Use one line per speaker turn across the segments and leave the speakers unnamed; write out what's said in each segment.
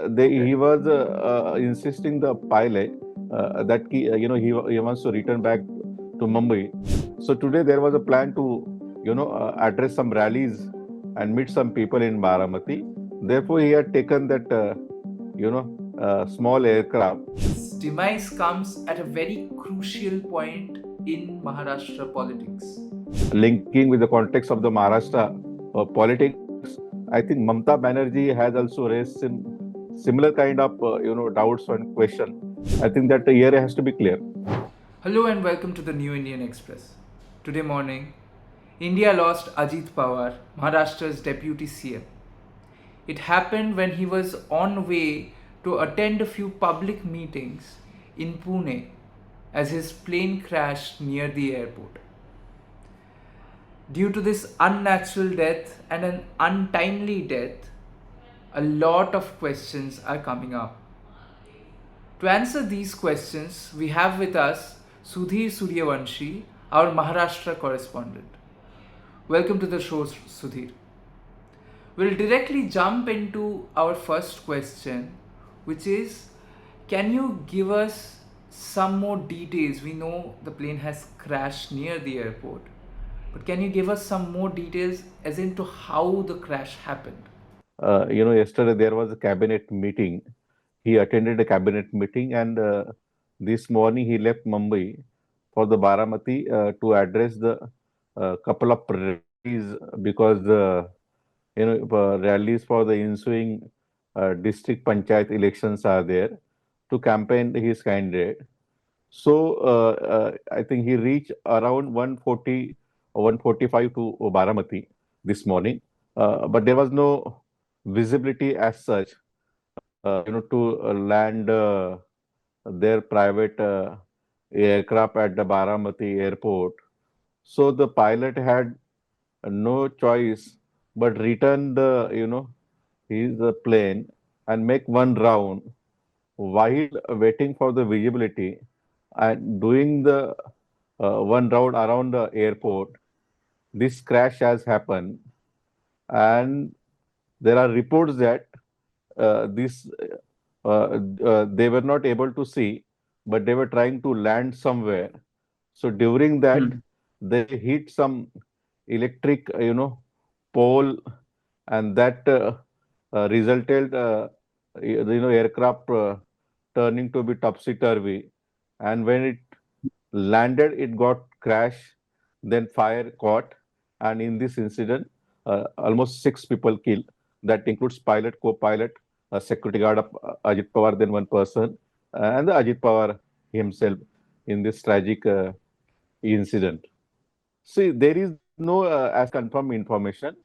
he was insisting the pilot that he wants to return back to Mumbai. So today there was a plan to address some rallies and meet some people in Baramati. Therefore, he had taken that small aircraft.
His demise comes at a very crucial point in Maharashtra politics.
Linking with the context of the Maharashtra politics, I think Mamta Banerjee has also raised similar kind of doubts and question. I think that the year has to be clear.
Hello and welcome to the New Indian Express. Today morning, India lost Ajit Pawar, Maharashtra's deputy CM. It happened when he was on way to attend a few public meetings in Pune as his plane crashed near the airport. Due to this unnatural death and an untimely death, a lot of questions are coming up. To answer these questions, we have with us Sudhir Suryavanshi, our Maharashtra correspondent. Welcome to the show, Sudhir. We'll directly jump into our first question, which is, can you give us some more details? We know the plane has crashed near the airport, but can you give us some more details as into how the crash happened?
Yesterday there was a cabinet meeting. He attended a cabinet meeting, and this morning he left Mumbai for the Baramati to address the couple of rallies because the rallies for the ensuing district panchayat elections are there to campaign his candidate. So I think he reached around 1:40 or 1:45 to Baramati this morning, but there was no visibility as such, to land their private aircraft at the Baramati airport. So the pilot had no choice but return the his plane and make one round while waiting for the visibility and doing the one round around the airport. This crash has happened, and there are reports that this they were not able to see, but they were trying to land somewhere. So during that, they hit some electric, pole, and that resulted, aircraft turning to be topsy turvy. And when it landed, it got crashed, then fire caught, and in this incident, almost six people killed. That includes pilot, co-pilot, a security guard of Ajit Pawar, then one person, and the Ajit Pawar himself in this tragic incident. See, there is no as confirmed information,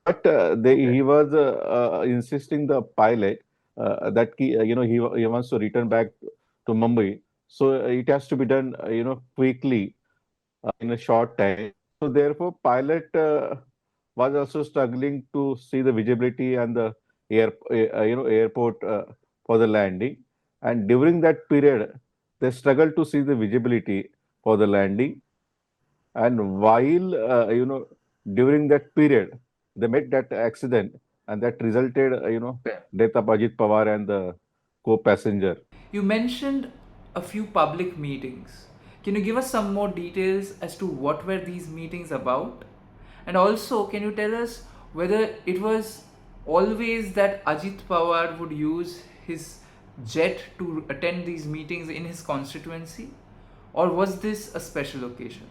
but he was insisting the pilot that he wants to return back to Mumbai. So it has to be done, quickly in a short time. So therefore, pilot was also struggling to see the visibility and the airport for the landing. And during that period, they struggled to see the visibility for the landing. And while during that period, they met that accident, and that resulted, death of Ajit Pawar and the co-passenger.
You mentioned a few public meetings. Can you give us some more details as to what were these meetings about? And also, can you tell us whether it was always that Ajit Pawar would use his jet to attend these meetings in his constituency? Or was this a special occasion?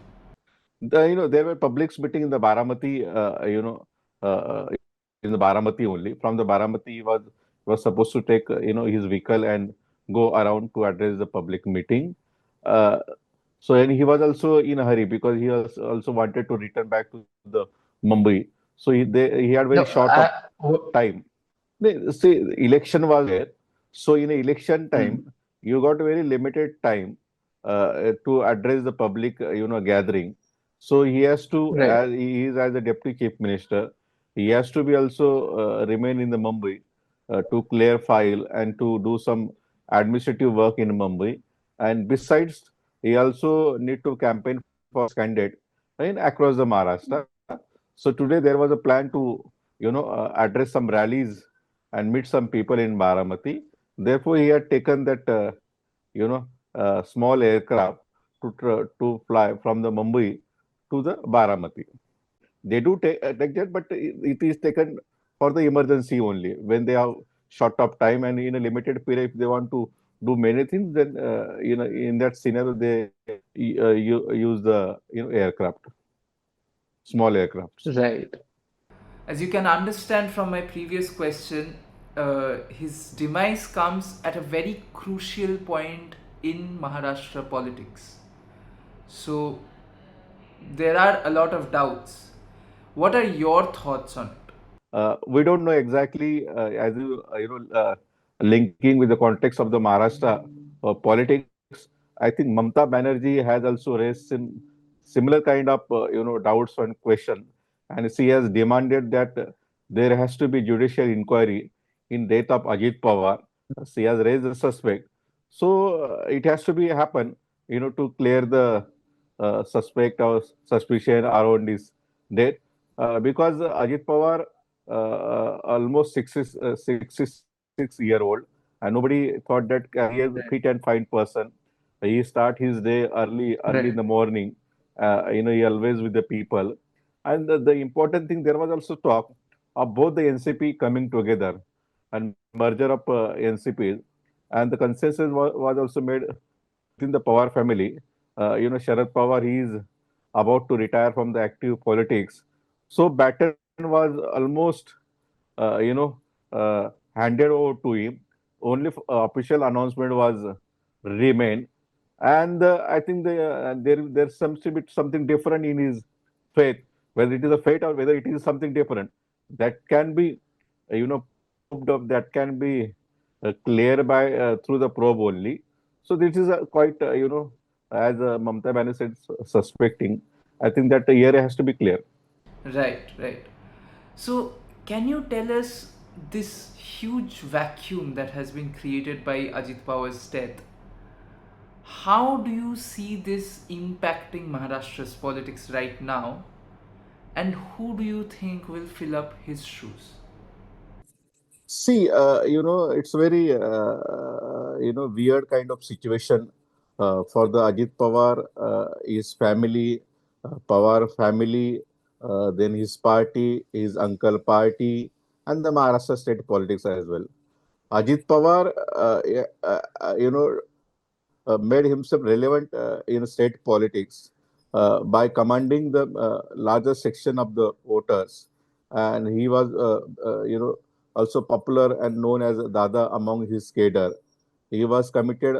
There were publics meeting in the Baramati, in the Baramati only. From the Baramati, he was supposed to take, his vehicle and go around to address the public meeting. Uh, so, and he was also in a hurry because he also wanted to return back to the Mumbai. So he had very
No,
short of time. See, election was there. So in election
mm,
time, you got very limited time to address the public, gathering. So he has to,
right.
as he is as a deputy chief minister, he has to be also remain in the Mumbai to clear file and to do some administrative work in Mumbai. And besides, he also need to campaign for his candidate in across the Maharashtra. So today there was a plan to, address some rallies and meet some people in Baramati. Therefore, he had taken that you know small aircraft to fly from the Mumbai to the Baramati. They do take that, but it is taken for the emergency only when they have short of time and in a limited period. If they want to do many things, then in that scenario they use the aircraft, small aircrafts.
Right. As you can understand from my previous question, his demise comes at a very crucial point in Maharashtra politics. So there are a lot of doubts. What are your thoughts on it?
We don't know exactly as linking with the context of the Maharashtra politics. I think Mamta Banerjee has also raised similar kind of doubts and question, and she has demanded that there has to be judicial inquiry in death of Ajit Pawar. She has raised a suspect, so it has to be happen, to clear the suspect or suspicion around his death, because Ajit Pawar almost 66-year-old, and nobody thought that he is a fit
Right.
and fine person. He start his day early in
Right.
the morning. He always with the people. And the important thing, there was also talk of both the NCP coming together and merger of NCPs, and the consensus was also made within the Pawar family. Sharad Pawar, he is about to retire from the active politics. So baton was almost uh, you know, handed over to him. Only official announcement was remain, and I think there's something different in his faith, whether it is a faith or whether it is something different. That can be, proved of, that can be clear by through the probe only. So this is quite, as Mamta Banerjee said, suspecting. I think that the area has to be clear.
Right, right. So, can you tell us this huge vacuum that has been created by Ajit Pawar's death? How do you see this impacting Maharashtra's politics right now? And who do you think will fill up his shoes?
See, it's very, weird kind of situation for the Ajit Pawar, his family, Pawar family, then his party, his uncle party, and the Maharashtra state politics as well. Ajit Pawar, made himself relevant in state politics by commanding the largest section of the voters, and he was, also popular and known as Dada among his cadre. He was committed,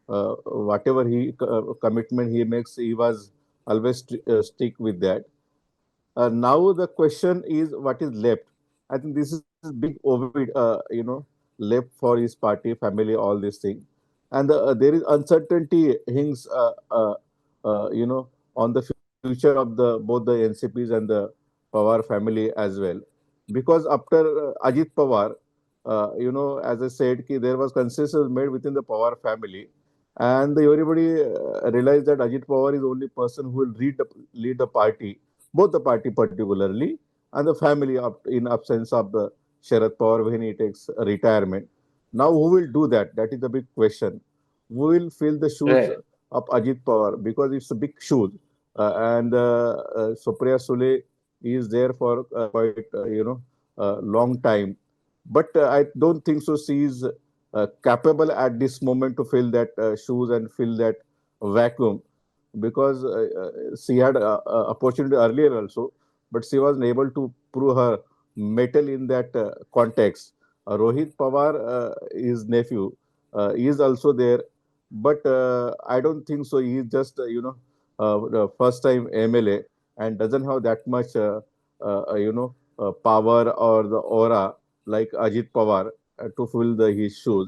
whatever commitment he makes, he was always stick with that. Now the question is what is left. I think this is big ovid, left for his party, family, all these things, and there is uncertainty hints, on the future of the both the NCPs and the Pawar family as well, because after Ajit Pawar, as I said, there was consensus made within the Pawar family, and everybody realized that Ajit Pawar is the only person who will lead the party, both the party particularly and the family in absence of the Sharad Pawar when he takes retirement. Now, who will do that? That is the big question. Who will fill the shoes
Right.
of Ajit Pawar, because it's a big shoes, and Supriya Sule is there for quite long time, but I don't think so. She is capable at this moment to fill that shoes and fill that vacuum, because she had opportunity earlier also, but she was able to prove her metal in that context. Rohit Pawar, his nephew, is also there, but I don't think so. He is just the first time MLA and doesn't have that much power or the aura like Ajit Pawar to fill his shoes.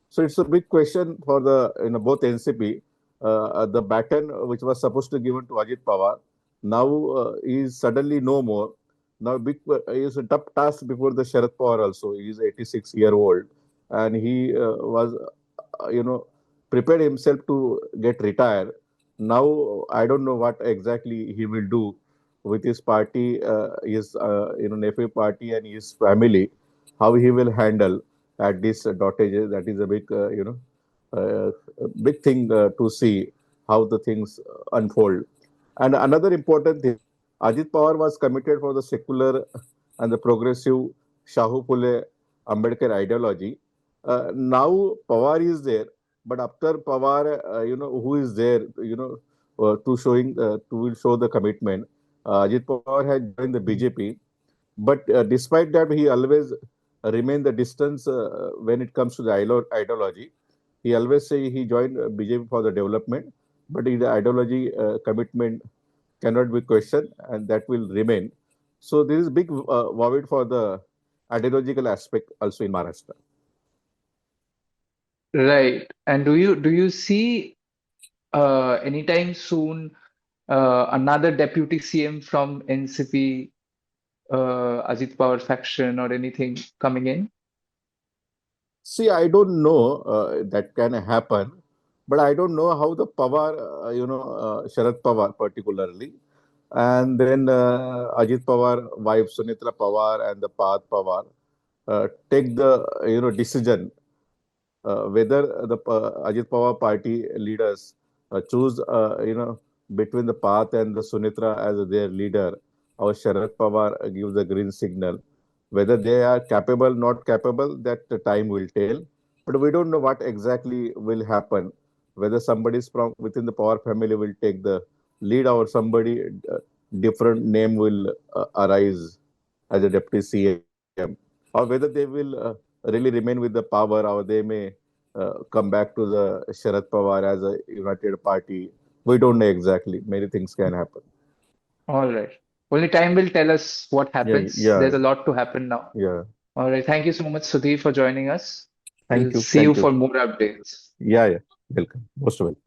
So it's a big question for the both NCP. The baton which was supposed to given to Ajit Pawar now is suddenly no more. Now big is a tough task before the Sharad Pawar also. He is 86-year-old, and he was prepared himself to get retired. Now I don't know what exactly he will do with his party, his nephew party and his family. how he will handle at this dotage. That is a big, big thing to see how the things unfold. And another important thing, Ajit Pawar was committed for the secular and the progressive Shahu Phule Ambedkar ideology. Now Pawar is there, but after Pawar, who is there, to will show the commitment. Ajit Pawar had joined the BJP, but despite that, he always remained the distance when it comes to the ideology. He always say he joined BJP for the development, but his ideology commitment cannot be questioned, and that will remain. So there is big void for the ideological aspect also in Maharashtra.
Right. And do you see anytime soon another deputy CM from NCP, Ajit Pawar faction or anything coming in?
See, I don't know that can happen, but I don't know how the Pawar, Sharad Pawar particularly, and then Ajit Pawar, wife Sunitra Pawar, and the Path Pawar take the decision whether the Ajit Pawar party leaders choose between the Path and the Sunitra as their leader, or Sharad Pawar gives the green signal. Whether they are capable, not capable, that the time will tell. But we don't know what exactly will happen. Whether somebody from within the Pawar family will take the lead, or somebody different name will arise as a deputy CM, or whether they will really remain with the power, or they may come back to the Sharad Pawar as a united party. We don't know exactly. Many things can happen.
All right. Only time will tell us what
Yeah,
happens.
yeah,
There's a lot to happen now.
yeah.
All right. Thank you so much, Sudhir, for joining us.
Thank
We'll
you,
see you
thank
for
you.
more updates.
Yeah, yeah. Welcome. Most welcome.